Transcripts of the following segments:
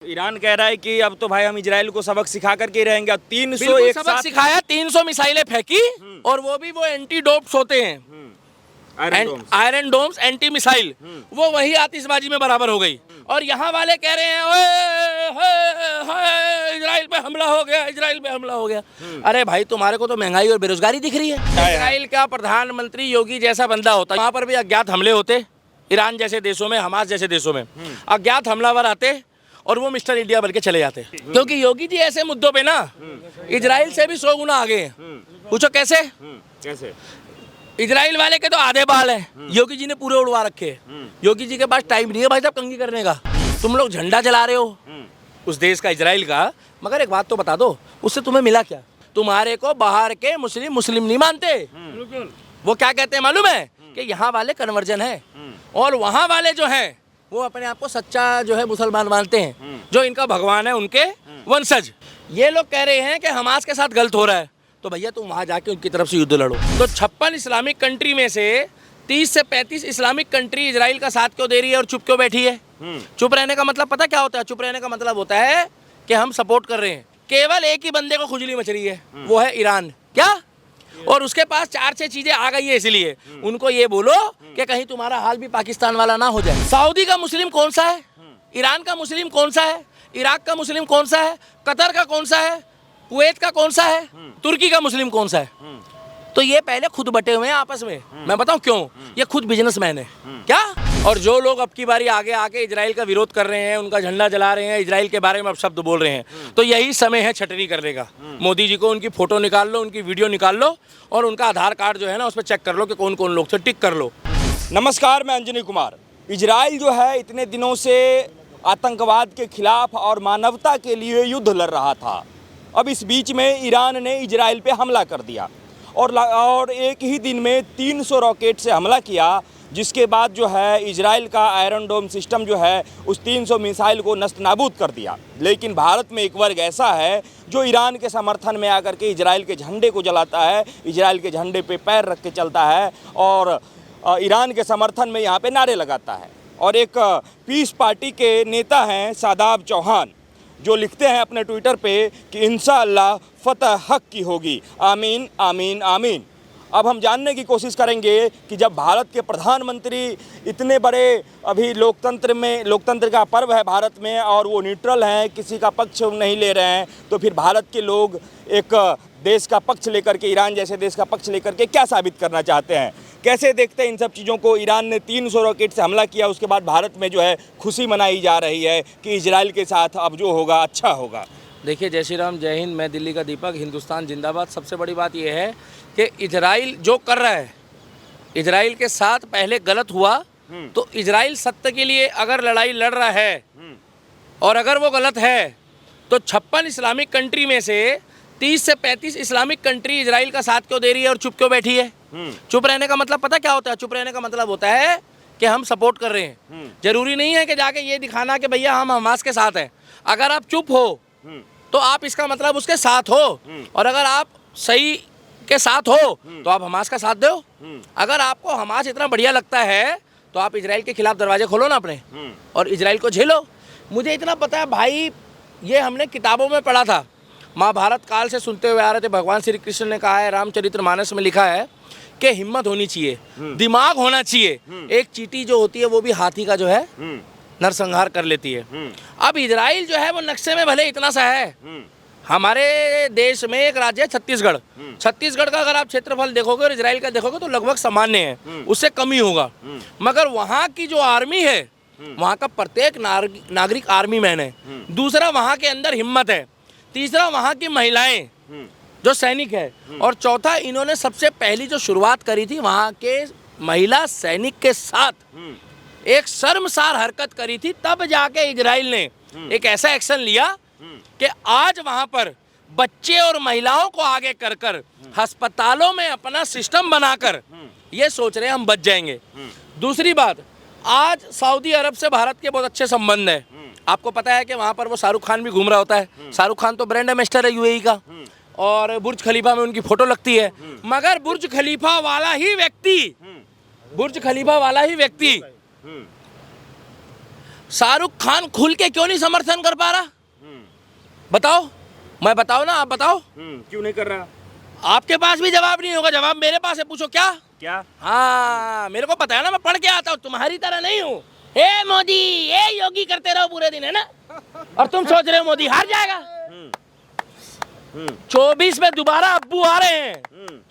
Iran कह रहा है कि अब तो भाई हम इजराइल को सबक सिखा करके रहेंगे। 300 बिल्कुल एक सबक साथ सिखाया, 300 मिसाइलें फेंकी और वो भी वो एंटी डोप्स होते हैं, आयरन डोम्स एंटी मिसाइल, वो वही आतिशबाजी में बराबर हो गई। और यहाँ वाले कह रहे हैं ओए इजराइल पे हमला हो गया, इजराइल पे हमला हो गया। अरे भाई तुम्हारे को तो महंगाई और बेरोजगारी दिख रही है। इजराइल का प्रधानमंत्री योगी जैसा बंदा होता, वहाँ पर भी अज्ञात हमले होते, ईरान जैसे देशों में, हमास जैसे देशों में अज्ञात हमलावर आते और वो मिस्टर इंडिया बन के चले जाते। क्योंकि योगी जी ऐसे मुद्दों पे ना इजराइल से भी 100 गुना आगे हैं। पूछो कैसे? कैसे? इजराइल वाले के तो आधे बाल हैं, योगी जी ने पूरे उड़वा रखे हैं। योगी जी के पास टाइम नहीं है भाई साहब कंघी करने का। तुम लोग झंडा जला रहे हो उस देश का, इजराइल का, मगर एक बात तो बता दो, उससे तुम्हें मिला क्या? तुम्हारे को बाहर के मुस्लिम नहीं मानते। वो क्या कहते हैं मालूम है? कि यहाँ वाले कन्वर्जन है और वहाँ वाले जो हैं वो अपने आप को सच्चा जो है मुसलमान मानते हैं, जो इनका भगवान है उनके वंशज। ये लोग कह रहे हैं कि हमास के साथ गलत हो रहा है, तो भैया तुम वहां जाके उनकी तरफ से युद्ध लड़ो। तो 56 इस्लामिक कंट्री में से 30 से 35 इस्लामिक कंट्री इजराइल का साथ क्यों दे रही है और चुप क्यों बैठी है? चुप रहने का मतलब पता क्या होता है? चुप रहने का मतलब होता है कि हम सपोर्ट कर रहे हैं। केवल एक ही बंदे को खुजली मच रही है, वो है ईरान। क्या? और उसके पास 4-6 चीजें आ गई है, इसलिए उनको ये बोलो कि कहीं तुम्हारा हाल भी पाकिस्तान वाला ना हो जाए। सऊदी का मुस्लिम कौन सा है? ईरान का मुस्लिम कौन सा है? इराक का मुस्लिम कौन सा है? कतर का कौन सा है? कुवैत का कौन सा है? तुर्की का मुस्लिम कौन सा है? तो ये पहले खुद बटे हुए हैं आपस में। मैं बताऊं क्यों? ये खुद बिजनेसमैन है। क्या? और जो लोग अब की बारी आगे आके इजराइल का विरोध कर रहे हैं, उनका झंडा जला रहे हैं, इजराइल के बारे में अब शब्द बोल रहे हैं, तो यही समय है छटनी करने का। मोदी जी को उनकी फोटो निकाल लो, उनकी वीडियो निकाल लो और उनका आधार कार्ड जो है ना उस पर चेक कर लो कि कौन कौन लोग थे, टिक कर लो। नमस्कार, मैं अंजनी कुमार। इजराइल जो है इतने दिनों से आतंकवाद के खिलाफ और मानवता के लिए युद्ध लड़ रहा था। अब इस बीच में ईरान ने इजराइल पे हमला कर दिया और एक ही दिन में 300 रॉकेट से हमला किया, जिसके बाद जो है इजराइल का आयरन डोम सिस्टम जो है उस 300 मिसाइल को नष्ट नाबूद कर दिया। लेकिन भारत में एक वर्ग ऐसा है जो ईरान के समर्थन में आकर के इजराइल के झंडे को जलाता है, इजराइल के झंडे पे पैर रख के चलता है और ईरान के समर्थन में यहाँ पे नारे लगाता है। और एक पीस पार्टी के नेता हैं शादाब चौहान, जो लिखते हैं अपने ट्विटर पे कि इंशाअल्लाह फतह हक की होगी, आमीन आमीन आमीन। अब हम जानने की कोशिश करेंगे कि जब भारत के प्रधानमंत्री इतने बड़े, अभी लोकतंत्र का पर्व है भारत में और वो न्यूट्रल हैं, किसी का पक्ष नहीं ले रहे हैं, तो फिर भारत के लोग एक देश का पक्ष लेकर के, ईरान जैसे देश का पक्ष लेकर के क्या साबित करना चाहते हैं? कैसे देखते हैं इन सब चीज़ों को? ईरान ने 300 रॉकेट से हमला किया, उसके बाद भारत में जो है खुशी मनाई जा रही है कि इजराइल के साथ अब जो होगा अच्छा होगा। देखिए, जय श्री राम, जय हिंद, मैं दिल्ली का दीपक, हिंदुस्तान जिंदाबाद। सबसे बड़ी बात यह है कि इजराइल जो कर रहा है, इजराइल के साथ पहले गलत हुआ, तो इजराइल सत्य के लिए अगर लड़ाई लड़ रहा है और अगर वो गलत है तो 56 इस्लामिक कंट्री में से 30 से 35 इस्लामिक कंट्री इजराइल का साथ क्यों दे रही है और चुप क्यों बैठी है? चुप रहने का मतलब पता क्या होता है? चुप रहने का मतलब होता है कि हम सपोर्ट कर रहे हैं। जरूरी नहीं है कि जाके ये दिखाना कि भैया हम हमास के साथ हैं। अगर आप चुप हो तो आप इसका मतलब उसके साथ हो, और अगर आप सही के साथ हो तो आप हमास का साथ दो। अगर आपको हमास इतना बढ़िया लगता है तो आप इजराइल के खिलाफ दरवाजे खोलो ना अपने और इजराइल को झेलो। मुझे इतना पता है भाई, ये हमने किताबों में पढ़ा था, महाभारत काल से सुनते हुए आ रहे थे। भगवान श्री कृष्ण ने कहा है, रामचरितमानस में लिखा है कि हिम्मत होनी चाहिए, दिमाग होना चाहिए। एक चींटी जो होती है वो भी हाथी का जो है नरसंहार कर लेती है। अब इजराइल जो है वो नक्शे में भले इतना सा है, हमारे देश में एक राज्य है छत्तीसगढ़। छत्तीसगढ़ का अगर आप क्षेत्रफल देखोगे और इजराइल का देखोगे तो लगभग सामान्य है, उससे कम ही होगा। मगर वहाँ की जो आर्मी है, वहाँ का प्रत्येक नागरिक आर्मी मैन है। दूसरा, वहाँ के अंदर हिम्मत है। तीसरा, वहाँ की महिलाएं जो सैनिक है। और चौथा, इन्होंने सबसे पहली जो शुरुआत करी थी वहाँ के महिला सैनिक के साथ एक शर्मसार हरकत करी थी, तब जाके इजराइल ने एक ऐसा एक्शन लिया कि आज वहां पर बच्चे और महिलाओं को आगे कर कर अस्पतालों में अपना सिस्टम बनाकर ये सोच रहे हैं हम बच जाएंगे। दूसरी बात, आज सऊदी अरब से भारत के बहुत अच्छे संबंध है। आपको पता है कि वहां पर वो शाहरुख खान भी घूम रहा होता है। शाहरुख खान तो ब्रांड एम्बेसडर है यूएई का, और बुर्ज खलीफा में उनकी फोटो लगती है। मगर बुर्ज खलीफा वाला ही व्यक्ति शाहरुख खान खुल के क्यों नहीं समर्थन कर पा रहा? बताओ, मैं बताओ ना, आप बताओ। क्यों नहीं कर रहा? आपके पास भी जवाब नहीं होगा, जवाब मेरे पास है, पूछो क्या? क्या? हाँ, मेरे को पता है ना, मैं पढ़ के आता हूँ, तुम्हारी तरह नहीं हूँ। हे मोदी, हे योगी करते रहो पूरे दिन, है ना? और तुम सोच रहे हो मोदी हार जाएगा। 24 में दोबारा अब्बू आ रहे हैं,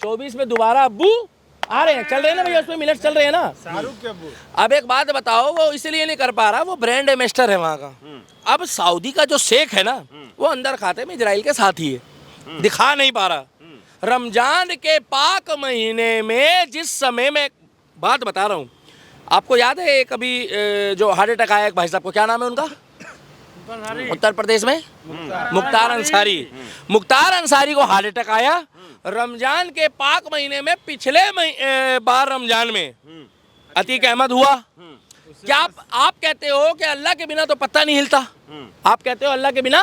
24 में दोबारा अब्बू आ रहे हैं, चल रहे हैं ना भैया, उसमें मिनट चल रहे हैं ना। शाहरुख के अब्बू। अब एक बात बताओ, वो इसलिए नहीं कर पा रहा, वो ब्रांड एम्बेसडर है वहाँ का। अब सऊदी का जो शेख है ना, वो अंदर खाते में इजराइल के साथ ही है, दिखा नहीं पा रहा। रमजान के पाक महीने में जिस समय में, बात बता रहा हूँ, आपको याद है कभी जो हार्ट अटैक आया एक भाई साहब को, क्या नाम है उनका? उत्तर प्रदेश में मुख्तार अंसारी। मुख्तार अंसारी को हार्ट अटैक आया रमजान के पाक महीने में, पिछले बार रमजान में अतीक अहमद हुआ। क्या आप कहते हो कि अल्लाह के बिना तो पत्ता नहीं हिलता? आप कहते हो अल्लाह के बिना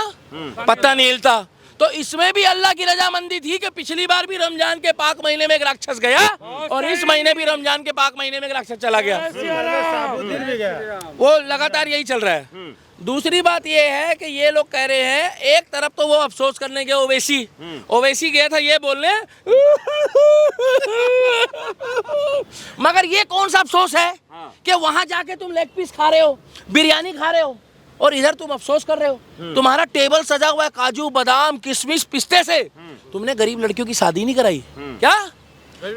पत्ता नहीं हिलता, तो इसमें भी अल्लाह की रजामंदी थी कि पिछली बार भी रमजान के पाक महीने में एक राक्षस गया और इस महीने भी रमजान के पाक महीने में एक राक्षस चला गया। वो लगातार यही चल रहा है। दूसरी बात ये है कि ये लोग कह रहे हैं, एक तरफ तो वो अफसोस करने के ओवैसी गया था ये बोलने, मगर ये कौन सा अफसोस है कि वहां जाके तुम लेग पीस खा रहे हो, बिरयानी खा रहे हो, और इधर तुम अफसोस कर रहे हो। तुम्हारा टेबल सजा हुआ है काजू बादाम किशमिश पिस्ते से, तुमने गरीब लड़कियों की शादी नहीं कराई क्या?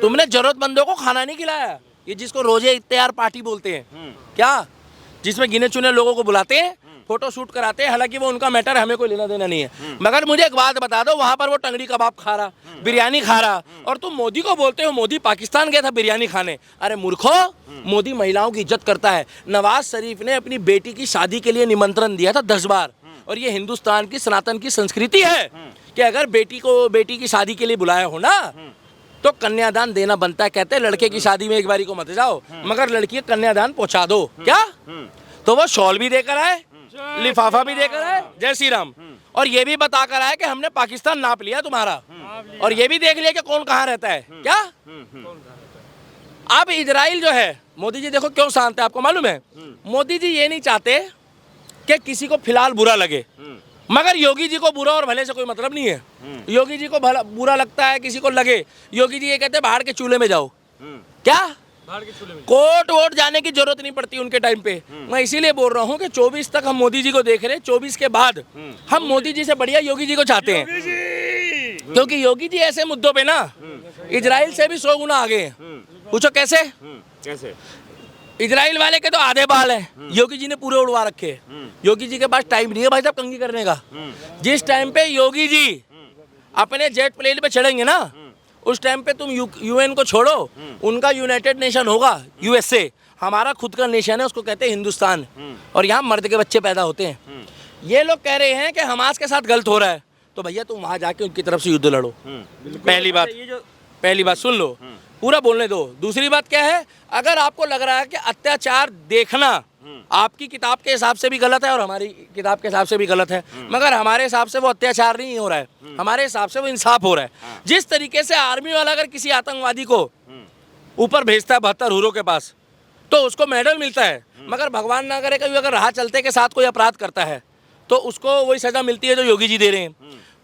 तुमने जरूरतमंदों को खाना नहीं खिलाया, ये जिसको रोजे इफ्तार पार्टी बोलते हैं क्या, जिसमें गिने चुने लोगों को बुलाते हैं, फोटो शूट कराते हैं, हालांकि वो उनका मैटर, हमें कोई लेना देना नहीं है। मगर मुझे एक बात बता दो, वहां पर वो टंगड़ी कबाब खा रहा, बिरयानी खा रहा, और तुम मोदी को बोलते हो मोदी पाकिस्तान गया था बिरयानी खाने। अरे मूर्खो, मोदी महिलाओं की इज्जत करता है। नवाज शरीफ ने अपनी बेटी की शादी के लिए निमंत्रण दिया था 10 बार, और ये हिंदुस्तान की सनातन की संस्कृति है कि अगर बेटी की शादी के लिए बुलाया हो ना, तो कन्यादान देना बनता है। कहते हैं लड़के की शादी में एक बारी को मत जाओ, मगर लड़की का कन्यादान पहुंचा दो। क्या? तो वो शॉल भी देकर आए, लिफाफा भी देकर आए, जय श्री राम, और ये भी बता कर आए कि हमने पाकिस्तान नाप लिया तुम्हारा, और ये भी देख लिया कि कौन कहाँ रहता है। क्या? अब इजराइल जो है, मोदी जी देखो क्यों शांत है, आपको मालूम है? मोदी जी ये नहीं चाहते कि किसी को फिलहाल बुरा लगे, मगर योगी जी को बुरा और भले से कोई मतलब नहीं है। योगी जी को बुरा लगता है, किसी को लगे, योगी जी ये कहते हैं बाहर के चूल्हे में जाओ। क्या? कोर्ट वोट जाने की जरूरत नहीं पड़ती उनके टाइम पे। मैं इसीलिए बोल रहा हूँ कि 24 तक हम मोदी जी को देख रहे हैं, 24 के बाद हम मोदी जी से बढ़िया योगी जी को चाहते हैं, क्योंकि योगी जी ऐसे मुद्दों पे ना इजराइल से भी 100 गुना आगे हैं। पूछो कैसे? कैसे? इजराइल वाले के तो आधे बाल हैं, योगी जी ने पूरे उड़वा रखे हैं। योगी जी के पास टाइम नहीं है भाई साहब कंघी करने का। जिस टाइम पे योगी जी अपने जेट प्लेन पे चढ़ेंगे ना, उस टाइम पे तुम यूएन को छोड़ो, उनका यूनाइटेड नेशन होगा, यूएसए। हमारा खुद का नेशन है, उसको कहते हैं हिंदुस्तान, और यहाँ मर्द के बच्चे पैदा होते हैं। ये लोग कह रहे हैं कि हमास के साथ गलत हो रहा है, तो भैया तुम वहाँ जाके उनकी तरफ से युद्ध लड़ो। पहली बात सुन लो, पूरा बोलने दो। दूसरी बात क्या है, अगर आपको लग रहा है कि अत्याचार देखना आपकी किताब के हिसाब से भी गलत है और हमारी किताब के हिसाब से भी गलत है, मगर हमारे हिसाब से वो अत्याचार नहीं हो रहा है, हमारे हिसाब से वो इंसाफ हो रहा है। जिस तरीके से आर्मी वाला अगर किसी आतंकवादी को ऊपर भेजता है 72 हुरों के पास, तो उसको मेडल मिलता है, मगर भगवान ना करे कभी अगर राह चलते के साथ कोई अपराध करता है तो उसको वही सजा मिलती है जो योगी जी दे रहे हैं।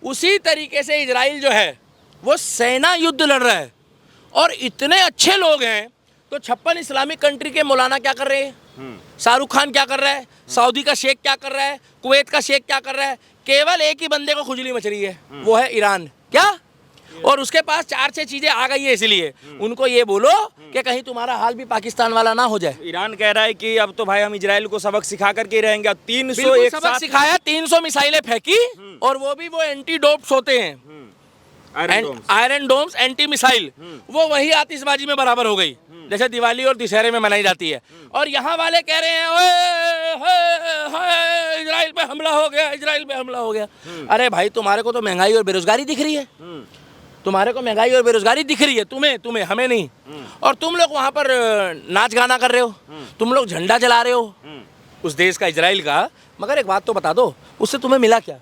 उसी तरीके से इजराइल जो है वो सेना युद्ध लड़ रहा है, और इतने अच्छे लोग हैं। तो 56 इस्लामिक कंट्री के मौलाना क्या कर रहे हैं, शाहरुख खान क्या कर रहा है, सऊदी का शेख क्या कर रहा है, कुवैत का शेख क्या कर रहा है, केवल एक ही बंदे को खुजली मच रही है, वो है ईरान। क्या? और उसके पास 4-6 चीजें आ गई है, इसलिए उनको ये बोलो कि कहीं तुम्हारा हाल भी पाकिस्तान वाला ना हो जाए। ईरान कह रहा है कि अब तो भाई हम इजराइल को सबक सिखा करके रहेंगे। 300 एक सबक सिखाया, 300 मिसाइलें फेंकी, और वो भी वो एंटी डोप्स होते हैं, आयरन डोम्स एंटी मिसाइल, वो वही आतिशबाजी में बराबर हो गई जैसे दिवाली और दशहरे में मनाई जाती है। और यहाँ वाले कह रहे हैं इजराइल पे हमला हो गया, इजराइल पे हमला हो गया। अरे भाई तुम्हारे को तो महंगाई और बेरोजगारी दिख रही है, तुम्हारे को महंगाई और बेरोजगारी दिख रही है, तुम्हें हमें नहीं। और तुम लोग वहाँ पर नाच गाना कर रहे हो, तुम लोग झंडा जला रहे हो उस देश का, इजराइल का। मगर एक बात तो बता दो, उससे तुम्हें मिला क्या?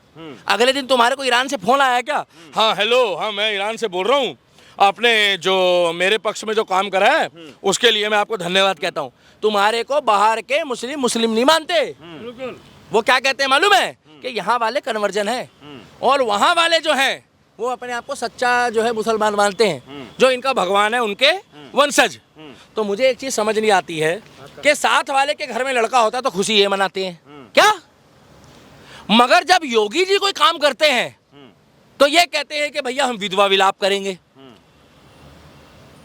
अगले दिन तुम्हारे को ईरान से फोन आया क्या? हाँ हेलो, हाँ मैं ईरान से बोल रहा हूँ, आपने जो मेरे पक्ष में जो काम करा है उसके लिए मैं आपको धन्यवाद कहता हूँ। तुम्हारे को बाहर के मुस्लिम नहीं मानते। वो क्या कहते हैं मालूम है कि यहाँ वाले कन्वर्जन है और वहाँ वाले जो हैं वो अपने आप को सच्चा जो है मुसलमान मानते हैं, जो इनका भगवान है उनके वंशज। तो मुझे एक चीज समझ नहीं आती है कि साथ वाले के घर में लड़का होता है तो खुशी ये मनाते हैं क्या, मगर जब योगी जी कोई काम करते हैं तो ये कहते हैं कि भैया हम विधवा विलाप करेंगे।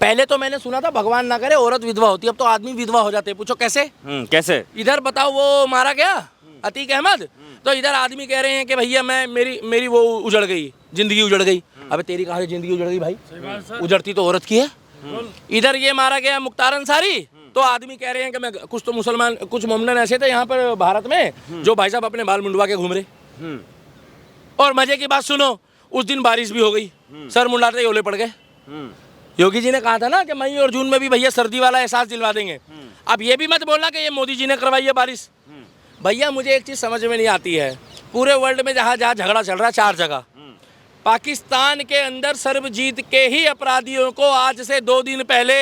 पहले तो मैंने सुना था भगवान ना करे औरत विधवा होती, अब तो आदमी विधवा हो जाते हैं। पूछो कैसे? कैसे? इधर बताओ वो मारा गया अतीक अहमद, तो इधर आदमी कह रहे हैं कि भैया मेरी वो उजड़ गई, जिंदगी उजड़ गई। अबे तेरी कहाँ से जिंदगी उजड़ गई भाई? उजड़ती तो औरत की है। इधर ये मारा गया मुख्तार अंसारी, तो आदमी कह रहे हैं कि मैं कुछ तो मुसलमान कुछ मोमडन ऐसे थे यहाँ पर भारत में जो भाई साहब अपने बाल मुंडवा के घूम रहे। और मजे की बात सुनो, उस दिन बारिश भी हो गई, सर मुंडाते ही ओले पड़ गए। योगी जी ने कहा था ना कि मई और जून में भी भैया सर्दी वाला एहसास दिलवा देंगे। अब ये भी मत बोलना कि ये मोदी जी ने करवाई है बारिश। भैया मुझे एक चीज समझ में नहीं आती है, पूरे वर्ल्ड में जहाँ जहाँ झगड़ा चल रहा है 4 जगह, पाकिस्तान के अंदर सर्वजीत के ही अपराधियों को आज से 2 दिन पहले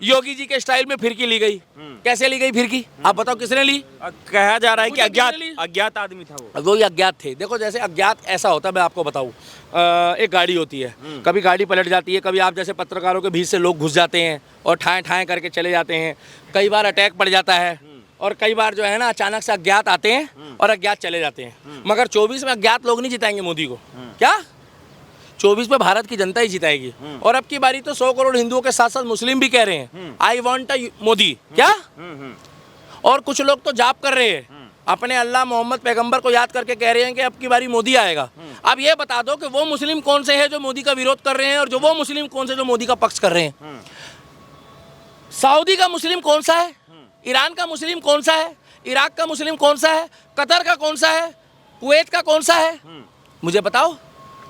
योगी जी के स्टाइल में फिरकी ली गई। कैसे ली गई फिरकी? आप बताओ किसने ली? कहा जा रहा है कि अज्ञात आदमी था वो ही अज्ञात थे। देखो जैसे अज्ञात ऐसा होता है, मैं आपको बताऊं, एक गाड़ी होती है, कभी गाड़ी पलट जाती है, कभी आप जैसे पत्रकारों के बीच से लोग घुस जाते हैं और ठाए ठाए करके चले जाते हैं, कई बार अटैक पड़ जाता है और कई बार जो है ना अचानक से अज्ञात आते हैं और अज्ञात चले जाते हैं। मगर 24 में अज्ञात लोग नहीं जिताएंगे मोदी को। क्या 24 में भारत की जनता ही जिताएगी। और अब की बारी तो 100 करोड़ हिंदुओं के साथ साथ मुस्लिम भी कह रहे हैं आई वॉन्ट अ मोदी। क्या? और कुछ लोग तो जाप कर रहे हैं, अपने अल्लाह मोहम्मद पैगंबर को याद करके कह रहे हैं कि अब की बारी मोदी आएगा। अब ये बता दो कि वो मुस्लिम कौन से हैं जो मोदी का विरोध कर रहे हैं और जो वो मुस्लिम कौन से जो मोदी का पक्ष कर रहे हैं। सऊदी का मुस्लिम कौन सा है, ईरान का मुस्लिम कौन सा है, इराक का मुस्लिम कौन सा है, कतर का कौन सा है, कुवैत का कौन सा है, मुझे बताओ।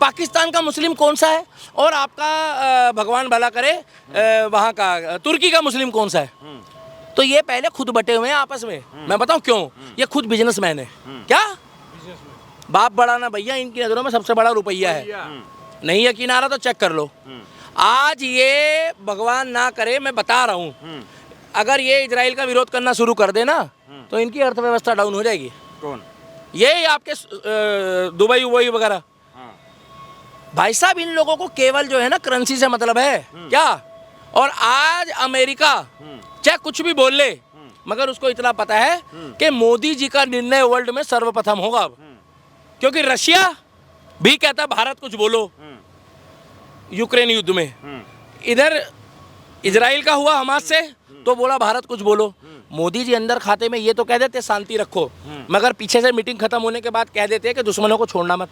पाकिस्तान का मुस्लिम कौन सा है, और आपका भगवान भला करे वहाँ का तुर्की का मुस्लिम कौन सा है। तो ये पहले खुद बटे हुए हैं आपस में। मैं बताऊं क्यों? ये खुद बिजनेसमैन है। क्या बाप बड़ा ना भैया, इनकी नजरों में सबसे बड़ा रुपया है। नहीं यकीन आ रहा तो चेक कर लो। आज ये भगवान ना करे, मैं बता रहा हूँ, अगर ये इजराइल का विरोध करना शुरू कर देना तो इनकी अर्थव्यवस्था डाउन हो जाएगी। कौन? ये आपके दुबई उबई वगैरह। भाई साहब इन लोगों को केवल जो है ना करेंसी से मतलब है। क्या? और आज अमेरिका चाहे कुछ भी बोल ले, मगर उसको इतना पता है कि मोदी जी का निर्णय वर्ल्ड में सर्वप्रथम होगा। क्योंकि रशिया भी कहता भारत कुछ बोलो यूक्रेन युद्ध में, इधर इजराइल का हुआ हमास से तो बोला भारत कुछ बोलो। मोदी जी अंदर खाते में ये तो कह देते शांति रखो, मगर पीछे से मीटिंग खत्म होने के बाद कह देते हैं कि दुश्मनों को छोड़ना मत।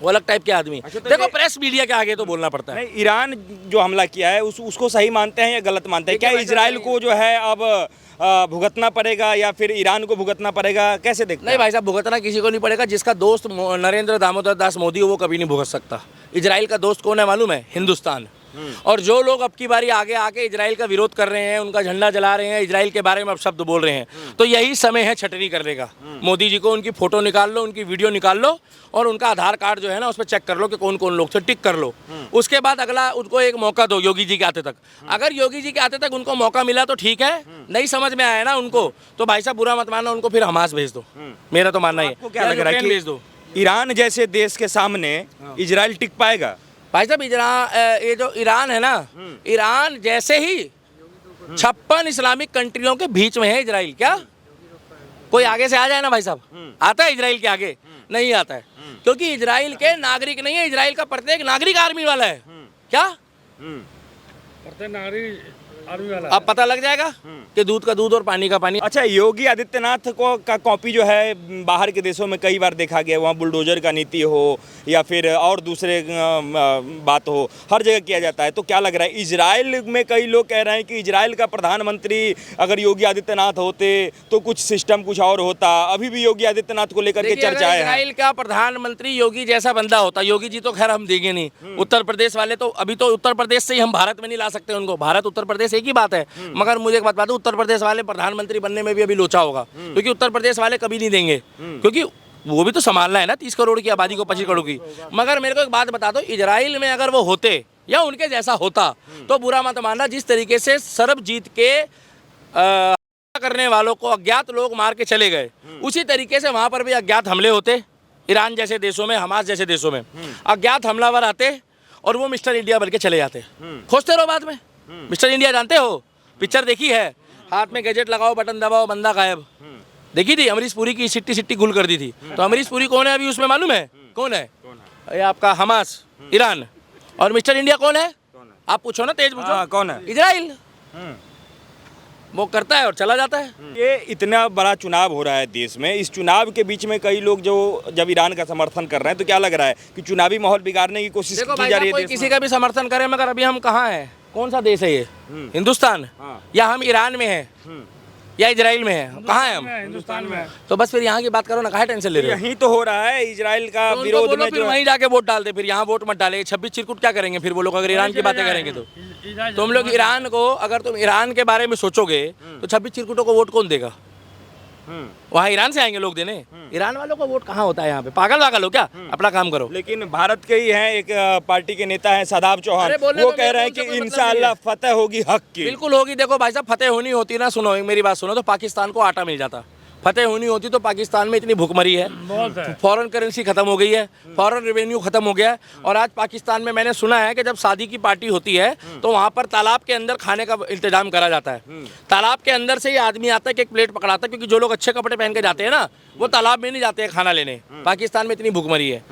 वो अलग टाइप के आदमी। अच्छा, तो देखो प्रेस मीडिया के आगे तो बोलना पड़ता है। नहीं, ईरान जो हमला किया है उसको सही मानते हैं या गलत मानते हैं? क्या इजराइल को जो है अब भुगतना पड़ेगा या फिर ईरान को भुगतना पड़ेगा, कैसे देखते हैं? नहीं भाई साहब, भुगतना किसी को नहीं पड़ेगा। जिसका दोस्त नरेंद्र दामोदर दास मोदी हो वो कभी नहीं भुगत सकता। इजराइल का दोस्त कौन है मालूम है? हिंदुस्तान। और जो लोग अब की बारी आगे आके इजराइल का विरोध कर रहे हैं, उनका झंडा जला रहे हैं, इजराइल के बारे में अब शब्द बोल रहे हैं, तो यही समय है छटनी करने का। मोदी जी को उनकी फोटो निकाल लो, उनकी वीडियो निकाल लो और उनका आधार कार्ड जो है ना उस पर चेक कर लो कि कौन कौन लोग थे, टिक कर लो। उसके बाद अगला उनको एक मौका दो योगी जी के आते तक। अगर योगी जी के आते तक उनको मौका मिला तो ठीक है, नहीं समझ में आया ना उनको तो भाई साहब बुरा मत मानना, उनको फिर हमास भेज दो। मेरा तो मानना है। आपको क्या लग रहा है कि भेज दो? ईरान जैसे देश के सामने इजराइल टिक पाएगा? भाई साहब ये जो ईरान है ना, ईरान जैसे ही 56 इस्लामिक कंट्रियों के बीच में है इजराइल। क्या कोई आगे से आ जाए ना भाई साहब, आता है इजराइल के आगे? नहीं आता है, क्योंकि इजराइल के नागरिक नहीं है, इजराइल का प्रत्येक नागरिक आर्मी वाला है। क्या प्रत्येक नागरिक आर्मी वाला? अब पता लग जाएगा कि दूध का दूध और पानी का पानी। अच्छा, योगी आदित्यनाथ को का कॉपी जो है बाहर के देशों में कई बार देखा गया, वहाँ बुलडोजर का नीति हो या फिर और दूसरे बात हो, हर जगह किया जाता है। तो क्या लग रहा है इजराइल में कई लोग कह रहे हैं कि इजराइल का प्रधानमंत्री अगर योगी आदित्यनाथ होते तो कुछ सिस्टम कुछ और होता। अभी भी योगी आदित्यनाथ को लेकर के चर्चा है। इजराइल का प्रधानमंत्री योगी जैसा बंदा होता, योगी जी तो खैर हम देंगे नहीं। उत्तर प्रदेश वाले तो अभी तो उत्तर प्रदेश से ही हम भारत में नहीं ला सकते उनको। भारत उत्तर प्रदेश एक ही बात है, मगर मुझे एक बात बता दूं, उत्तर प्रदेश वाले प्रधानमंत्री बनने में भी अभी लोचा होगा, क्योंकि उत्तर प्रदेश वाले कभी नहीं देंगे, क्योंकि वो भी तो संभालना है ना 30 करोड़ की आबादी को, 25 करोड़ की। मगर मेरे को एक बात बता दो, इजराइल में अगर वो होते या उनके जैसा होता तो बुरा मत मानना। जिस तरीके से सरबजीत के करने वालों को अज्ञात लोग मार के चले गए, उसी तरीके से वहां पर भी अज्ञात हमले होते। ईरान जैसे देशों में, हमास जैसे देशों में अज्ञात हमलावर आते और वो मिस्टर इंडिया बन के चले जाते। खोजते रहो बाद में। मिस्टर इंडिया जानते हो, पिक्चर देखी है, हाथ में गैजेट लगाओ, बटन दबाओ, बंदा गायब। देखी थी, अमरीश पुरी की सिट्टी सिट्टी गुल कर दी थी। तो अमरीश पुरी कौन है अभी उसमें मालूम है? कौन है? ये आपका हमास, ईरान। और मिस्टर इंडिया कौन है? आप पूछो ना, तेज पूछो। कौन है? इजराइल। वो करता है और चला जाता है। ये इतना बड़ा चुनाव हो रहा है देश में, इस चुनाव के बीच में कई लोग जो जब ईरान का समर्थन कर रहे हैं, तो क्या लग रहा है कि चुनावी माहौल बिगाड़ने की कोशिश देखो की भाई जा साहब, रही है कोई देश किसी में? का भी समर्थन करे, मगर अभी हम कहाँ हैं? कौन सा देश है ये? हिंदुस्तान? हाँ। या हम ईरान में हैं या इजराइल में हैं? कहाँ हैं हम? हिंदुस्तान में। तो बस फिर यहाँ की बात करो ना, काहे टेंशन ले रहे हो? यही तो हो रहा है इजराइल का तो उनको विरोध बोलो में फिर जो वहीं जाके वोट डाल दे, फिर यहाँ वोट मत डाले। 26 चिरकुट क्या करेंगे फिर वो लोग, अगर ईरान की बातें करेंगे तो? तुम लोग ईरान को, अगर तुम ईरान के बारे में सोचोगे तो 26 चिरकुटों को वोट कौन देगा? वहाँ ईरान से आएंगे लोग देने। ईरान वालों का वोट कहाँ होता है यहाँ पे? पागल वागल हो क्या? अपना काम करो। लेकिन भारत के ही हैं, एक पार्टी के नेता हैं शादाब चौहान, अरे बोलने वो दो, कह रहे हैं मेरे कि को कोई मतलब इंशाअल्लाह फतेह होगी हक की। बिल्कुल होगी। देखो भाई साहब, फतेह होनी होती ना, सुनो मेरी बात सुनो, तो पाकिस्तान को आटा मिल जाता। फतेह होनी होती तो पाकिस्तान में इतनी भूखमरी है, फॉरेन करेंसी खत्म हो गई है, फॉरेन रेवेन्यू खत्म हो गया है। और आज पाकिस्तान में मैंने सुना है कि जब शादी की पार्टी होती है तो वहाँ पर तालाब के अंदर खाने का इंतजाम करा जाता है। तालाब के अंदर से ही आदमी आता है कि एक प्लेट पकड़ाता है, क्योंकि जो लोग अच्छे कपड़े पहन के जाते हैं ना, वो तालाब में नहीं जाते हैं खाना लेने। पाकिस्तान में इतनी भूखमरी है।